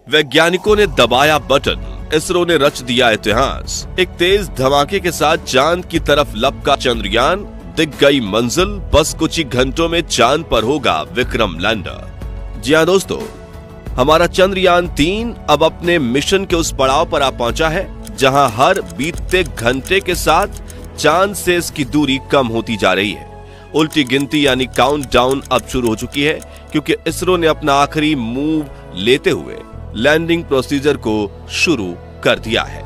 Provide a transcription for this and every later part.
वैज्ञानिकों ने दबाया बटन, इसरो ने रच दिया इतिहास। एक तेज धमाके के साथ चांद की तरफ लपका चंद्रयान, दिख गई मंजिल, बस कुछ ही घंटों में चांद पर होगा विक्रम लैंडर। जी हां दोस्तों, हमारा चंद्रयान 3 अब अपने मिशन के उस पड़ाव पर आ पहुंचा है जहां हर बीतते घंटे के साथ चांद से इसकी दूरी कम होती जा रही है। उल्टी गिनती यानी काउंटडाउन अब शुरू हो चुकी है, क्योंकि इसरो ने अपना आखिरी मूव लेते हुए लैंडिंग प्रोसीजर को शुरू कर दिया है।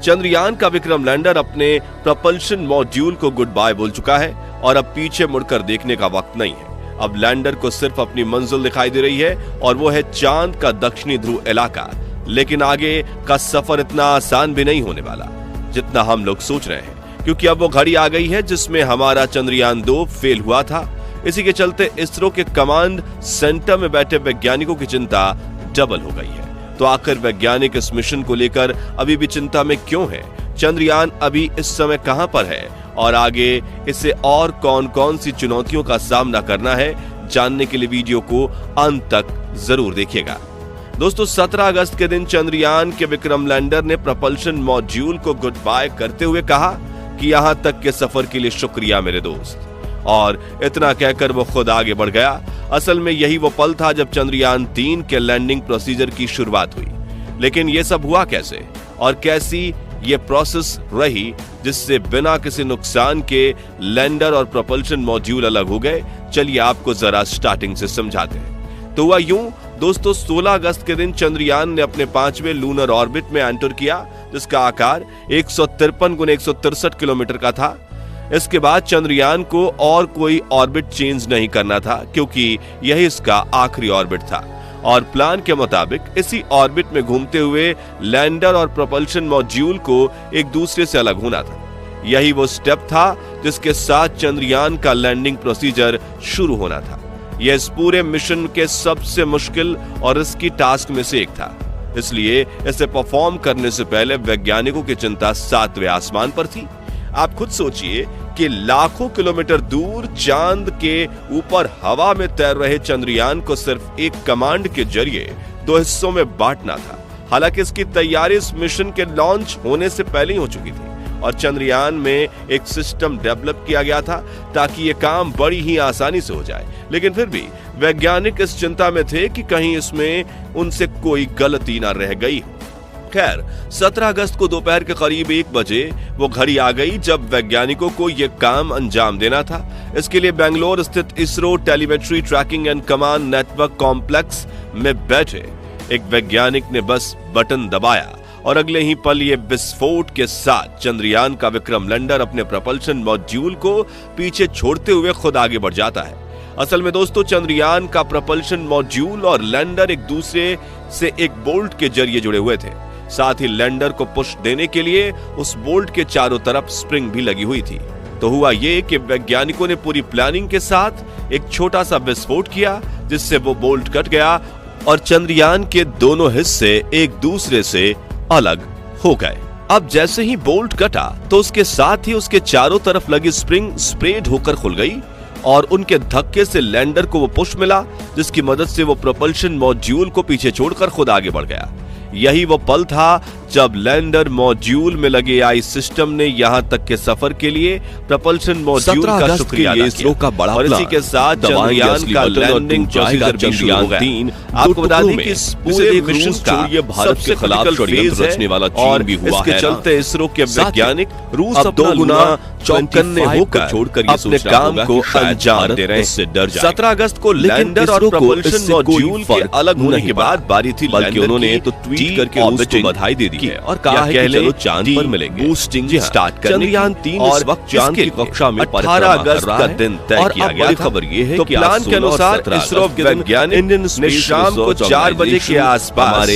चंद्रयान का विक्रम लैंडर अपने प्रोपल्शन मॉड्यूल को गुड बाय बोल चुका है और अब पीछे मुड़कर देखने का वक्त नहीं है। अब लैंडर को सिर्फ अपनी मंजिल दिखाई दे रही है और वो है चांद का दक्षिणी ध्रुव इलाका। लेकिन आगे का सफर इतना आसान भी नहीं होने वाला जितना हम लोग सोच रहे हैं, क्योंकि अब वो घड़ी आ गई है जिसमें हमारा चंद्रयान 2 फेल हुआ था। इसी के चलते इसरो के कमांड सेंटर में बैठे वैज्ञानिकों की चिंता डबल हो गई है। तो आखिर वैज्ञानिक इस मिशन को लेकर अभी भी चिंता में क्यों है? चंद्रयान अभी इस समय कहां पर है और आगे इसे और कौन कौन सी चुनौतियों का सामना करना है, जानने के लिए वीडियो को अंत तक जरूर देखिएगा। दोस्तों, 17 अगस्त के दिन चंद्रयान के विक्रम लैंडर ने प्रोपल्शन मॉड्यूल को गुड बाय करते हुए कहा कि यहां तक के सफर के लिए शुक्रिया मेरे दोस्त, और इतना कहकर वो खुद आगे बढ़ गया। असल में यही वो पल था जब चंद्रयान 3 के लैंडिंग प्रोसीजर की शुरुआत हुई। लेकिन ये सब हुआ कैसे और कैसी ये प्रोसेस रही जिससे बिना किसी नुकसान के लैंडर और प्रोपल्शन मॉड्यूल अलग हो गए? चलिए आपको जरा स्टार्टिंग से समझाते हैं। तो हुआ यूं दोस्तों, 16 अगस्त के दिन चंद्रयान ने अपने 5वें लूनर ऑर्बिट में एंटर किया, जिसका आकार 153 × 163 किलोमीटर का था। इसके बाद चंद्रयान को और कोई ऑर्बिट चेंज नहीं करना था, क्योंकि यही इसका आखिरी ऑर्बिट था और प्लान के मुताबिक इसी ऑर्बिट में घूमते हुए लैंडर और प्रोपल्शन मॉड्यूल को एक दूसरे से अलग होना था। यही वो स्टेप था जिसके साथ चंद्रयान का लैंडिंग प्रोसीजर शुरू होना था। यह इस पूरे मिशन के सबसे मुश्किल और रिस्की टास्क में से एक था, इसलिए इसे परफॉर्म करने से पहले वैज्ञानिकों की चिंता 7वें आसमान पर थी। आप खुद सोचिए कि लाखों किलोमीटर दूर चांद के ऊपर हवा में तैर रहे चंद्रयान को सिर्फ एक कमांड के जरिए 2 हिस्सों में बांटना था। हालांकि इसकी तैयारी इस मिशन के लॉन्च होने से पहले ही हो चुकी थी और चंद्रयान में एक सिस्टम डेवलप किया गया था ताकि ये काम बड़ी ही आसानी से हो जाए। लेकिन फिर भी वैज्ञानिक इस चिंता में थे कि कहीं इसमें उनसे कोई गलती ना रह गई हो। खैर, 17 अगस्त को दोपहर के करीब 1 बजे वो घड़ी आ गई जब वैज्ञानिकों को यह काम अंजाम देना था। इसके लिए बेंगलोर स्थित ISRO telemetry tracking and command network complex में बैठे एक वैज्ञानिक ने बस बटन दबाया और अगले ही पल ये विस्फोट के साथ चंद्रयान का विक्रम लैंडर अपने प्रोपल्शन मॉड्यूल को पीछे छोड़ते हुए खुद आगे बढ़ जाता है। असल में दोस्तों, चंद्रयान का प्रोपल्शन मॉड्यूल और लैंडर एक दूसरे से एक बोल्ट के जरिए जुड़े हुए थे। साथ ही लैंडर को पुश देने के लिए उस बोल्ट के चारों तरफ स्प्रिंग भी लगी हुई थी। तो हुआ ये कि वैज्ञानिकों ने पूरी प्लानिंग के साथ एक छोटा सा विस्फोट किया, जिससे वो बोल्ट कट गया और चंद्रयान के दोनों हिस्से एक दूसरे से अलग हो गए। अब जैसे ही बोल्ट कटा तो उसके साथ ही उसके चारों तरफ लगी स्प्रिंग स्प्रेड होकर खुल गई और उनके धक्के से लैंडर को वो पुश मिला, जिसकी मदद से वो प्रोपल्शन मॉड्यूल को पीछे छोड़कर खुद आगे बढ़ गया। यही वो पल था जब लैंडर मॉड्यूल में लगे आई सिस्टम ने यहां तक के सफर के लिए प्रोपल्शन मॉड्यूल का शुक्रिया अदा किया का बड़ा और इसी के साथ चंद्रयान का लैंडिंग प्रोसीजर भी शुरू हो गया। आपको बता दें कि इस पूरे मिशन का भारत के खिलाफ षड्यंत्र रचने वाला चीन भी हुआ है। इसके चलते इसरो के वैज्ञानिक रूस अब 2 गुना चौकन्ने होकर अपने काम को अंजाम दे रहे हैं। 17 अगस्त को लैंडर और प्रोपल्शन मॉड्यूल के अलग होने के बाद बारी थी लैंडर, उन्होंने तो ट्वीट करके रूस को बधाई दे दी और कहा है कि चलो चांद पर मिलेंगे। बूस्टिंग स्टार्ट करने चंद्रयान 3 इस वक्त चांद की कक्षा में 18 अगस्त का दिन तय किया गया था। खबर ये है कि प्लान के अनुसार इसरो वैज्ञानिक ने शाम को 4 बजे के आसपास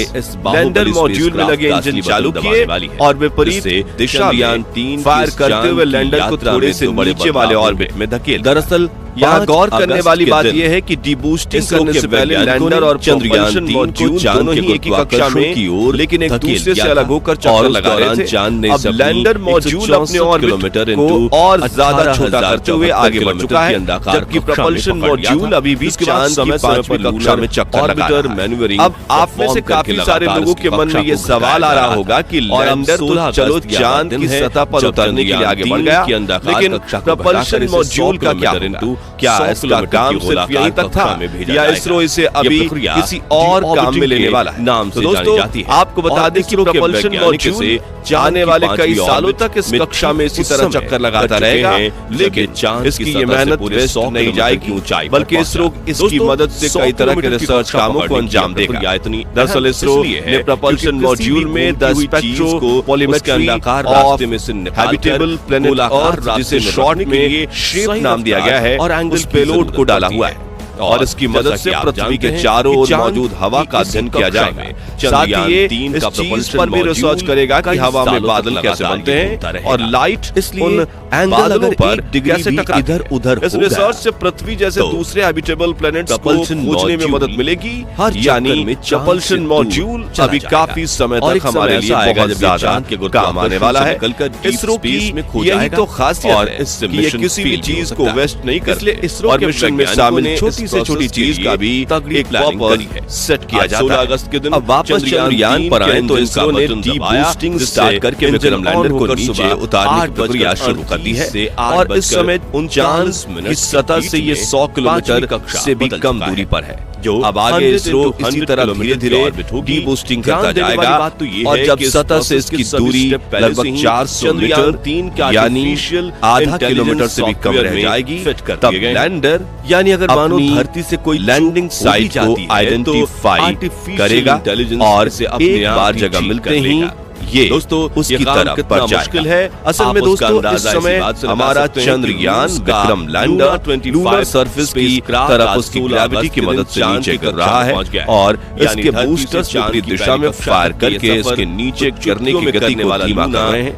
लैंडर मॉड्यूल में लगे इंजन चालू किए और विपरीत दिशा में 3 फायर करते हुए लैंडर को थोड़े से नीचे वाले ऑर्बिट में धकेल। दरअसल यहाँ गौर करने वाली बात यह है कि डीबूस्टिंग करने से पहले लैंडर और चंद्रयान मॉड्यूल दोनों ही एक ही कक्षा में की ओर लेकिन एक दूसरे से अलग होकर चक्कर लगा रहे थे। अब लैंडर मॉड्यूल अपने ऑर्बिट को और ज्यादा छोटा करते हुए आगे बढ़ चुका है, जबकि propulsion मॉड्यूल अभी भी चांद की 5वीं कक्षा में चक्कर लगा रहा है। अब आप में से काफी सारे लोगों के मन में ये सवाल आ रहा होगा कि लैंडर तो चलो चांद की सतह पर उतरने के लिए आगे बढ़ गया, लेकिन propulsion मॉड्यूल का क्या होगा? क्या इसका काम सिर्फ यहीं तक था या इसरो इसे अभी किसी और काम में लेने वाला है? तो दोस्तों आपको बता दें कि propulsion मॉड्यूल आने वाले कई सालों तक इस कक्षा में इसी तरह चक्कर लगाता रहेगा, लेकिन इसकी ये मेहनत वेस्ट नहीं जाएगी, बल्कि इसरो इसकी मदद से कई तरह के रिसर्च कामों को अंजाम देगा। दरअसल इसरो ने propulsion मॉड्यूल में the स्पेक्ट्रोपोलिमेट्री of habitable planet earth, जिसे शॉर्ट में शेप नाम दिया गया है, और उस पेलोड को डाला हुआ है और इसकी मदद से पृथ्वी के चारों ओर मौजूद हवा का अध्ययन किया जाएगा। साथ ही ये इस चीज पर भी रिसर्च करेगा कि हवा में बादल कैसे बनते हैं और लाइट उन बादलों पर कैसे टकराती है। इधर उधर इस रिसर्च से पृथ्वी जैसे दूसरे हैबिटेबल प्लैनेट्स को खोजने में मदद मिलेगी, यानी propulsion मॉड्यूल अभी काफी समय तक हमारे लिए बहुत ज्यादा काम आने वाला है। इसरो की यही तो खासियत है कि ये किसी भी चीज को वेस्ट नहीं करते, और मिशन में शामिल छोटी से छोटी चीज का भी एक पर्पस सेट किया जाता है। 16 अगस्त के दिन अब वापस चंद्रयान पर आए तो इसरो ने डीबूस्टिंग स्टार्ट करके विक्रम लैंडर को नीचे उतारने की प्रक्रिया शुरू कर दी है, और इस समय 49 मिनट की सतह से ये 100 किलोमीटर से भी कम दूरी पर है। जो अब आगे इसरो इसी तरह धीरे धीरे डीबूस्टिंग करता जाएगा, और जब सतह से इसकी दूरी लगभग 400 मीटर यानी आधा किलोमीटर से भी कम रह जाएगी, तब लैंडर यानी अगर मानो धरती से कोई लैंडिंग साइट को आइडेंटिफाई करेगा और एक बार जगह मिलते ही ये दोस्तों उसकी तरफ बढ़ मुश्किल है। असल में दोस्तों इस समय हमारा Chandrayaan Vikram lander lunar surface की तरफ उसकी ग्रेविटी की मदद से नीचे गिर रहा है, और इसके बूस्टर्स विपरीत दिशा में फायर करके इसके नीचे गिरने की गति को धीमा कर रहे हैं।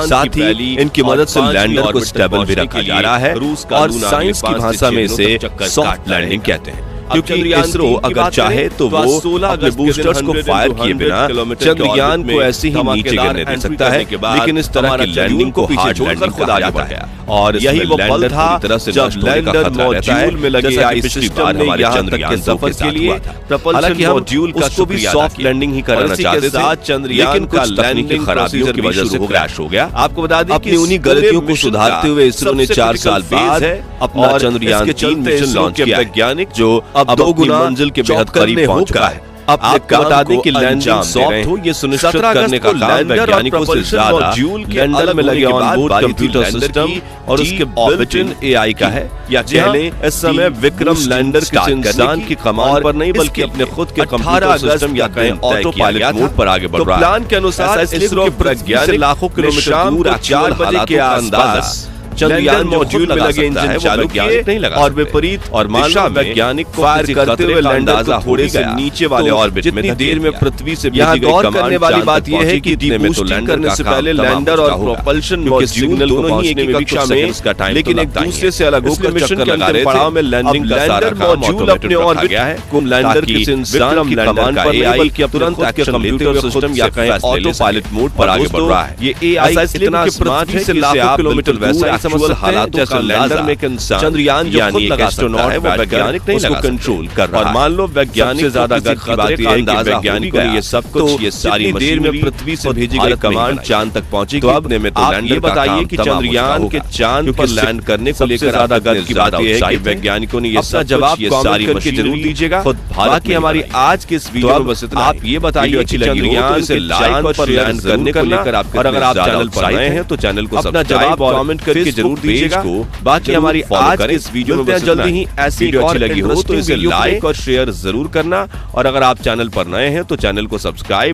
साथ ही इनकी मदद से लैंडर को स्टेबल भी रखा जा रहा है, और साइंस की भाषा में इसे सॉफ्ट लैंडिंग कहते हैं, क्योंकि इसरो अगर चाहे तो वो अपने बूस्टर्स को फायर किए बिना चंद्रयान को ऐसे ही नीचे गिरने दे सकता है, लेकिन इस तरह की लैंडिंग को हार्ड लैंडिंग कहा जाता है। और यही वो पल था जब लैंडर मॉड्यूल में लगे आईपीएस सिस्टम ने यहाँ तक के सफर के लिए हालांकि मॉड्यूल का भी सॉफ्ट लैंडिंग ही करना चाहते थे, चंद्रयान का लैंडिंग खराबियों की वजह से क्रैश हो गया। आपको बता दें कि उन्हीं गलतियों को सुधारते हुए इसरो ने 4 साल बाद अपना चंद्रयान 3 मिशन लॉन्च किया। वैज्ञानिक जो अब 2 गुना मंजिल के बेहद करीब पहुंच चुका है। आपको बता दें कि लैंडिंग सॉफ्ट हो ये सुनिश्चित करने का काम वैज्ञानिकों से ज्यादा लैंडर में लगे ऑनबोर्ड कंप्यूटर सिस्टम और उसके बिल्ट-इन एआई का है। या कह लें इस समय विक्रम लैंडर किसी इंसान की कमान पर नहीं बल्कि अपने खुद के कंप्यूटर सिस्टम या कहें ऑटो पायलट मोड पर आगे बढ़ रहा है। प्लान के अनुसार इसरो के वैज्ञानिक लाखों किलोमीटर दूर 4 बजे के आसपास चंद्रयान मॉड्यूल में लगे इंजन चालू किए और विपरीत और दिशा वैज्ञानिक फायर करते हुए लैंडर को थोड़े से नीचे वाले ऑर्बिट में देर में पृथ्वी से भेजी गई कमांड करने वाली बात यह है कि डीबूस्टिंग करने से पहले लैंडर और प्रोपल्शन मॉड्यूल दोनों ही एक ही कक्षा में लेकिन एक दूसरे से अलग होकर चक्कर लगा रहे थे। पड़ाव में लैंडिंग का सारा मॉड्यूल अपने ऑर्बिट है को लैंडर किसी इंसान की कमांड पर एआई के तुरंत एक्शन कंप्यूटर सिस्टम या कहें ऑटो पायलट मोड पर आगे बढ़ रहा है। ये एआई इतना स्मार्ट है कि लाखों किलोमीटर वैसा हालातों का लैंडर में चंद्रयान जो खुद एस्ट्रोनॉट है वो वैज्ञानिक नहीं उसको कंट्रोल कर रहा है। और मान लो वैज्ञानिक से ज्यादा की बात यह है कि वैज्ञानिकों ने ये सब कुछ ये सारी देर में पृथ्वी से भेजी गई कमांड चांद तक पहुंची। तो अब में तो लैंडर बताइए कि चंद्रयान के चांद पर लैंड करने को लेकर ज्यादा गर्व की बात यह है कि वैज्ञानिकों ने ये सब जवाब कमेंट करके जरूर दीजिएगा। बाकी हमारी आज के इस वीडियो में बस इतना। आप ये बताइए कि चंद्रयान से चांद पर लैंड करने को लेकर आप अगर आप चैनल पर नए हैं तो चैनल को अपना जवाब कमेंट करके जरूर दीजिएगा। बाकी हमारी आज के इस वीडियो में जल्दी ही ऐसी वीडियो अच्छी लगी हो तो इसे लाइक और शेयर जरूर करना, और अगर आप चैनल पर नए हैं तो चैनल को सब्सक्राइब